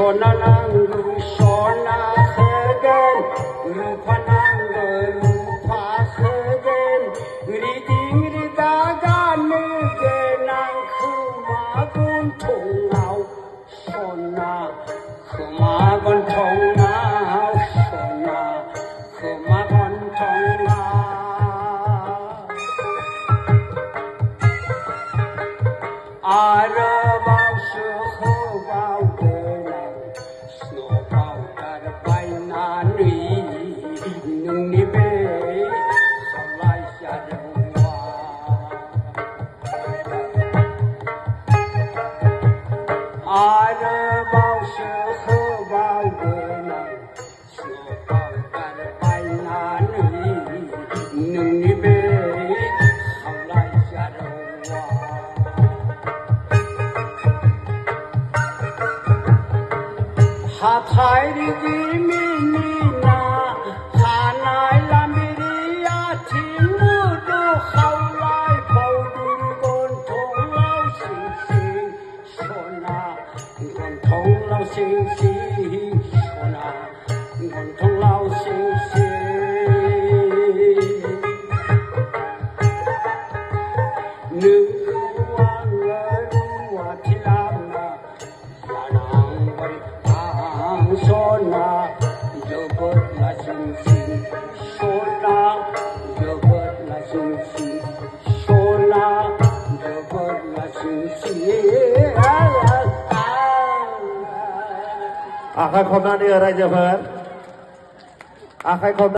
Sonananggu sona khegen rupananggu rupa khegen riding ridagan genang kemagun tongau sona kemagun tongau sona kemagun tongau Arabau sehebau genang snowbau darbai nani nung ni be salai syadwa Arabau sehebau genang snowbau darbai nani nung ni be salai syadwa Hathai riminina hanai lamiria thimudu khaulai paudun gon thong lau sing sing sona gon thong lau sing sing sona gon thong lau sing sing nung wang ruwa thilana yanang bai Sona jebet la sing sing Sona jebet la sing sing Sona jebet la sing sing ใครคมหน้านี่อะไรจะเพิ่นใครคม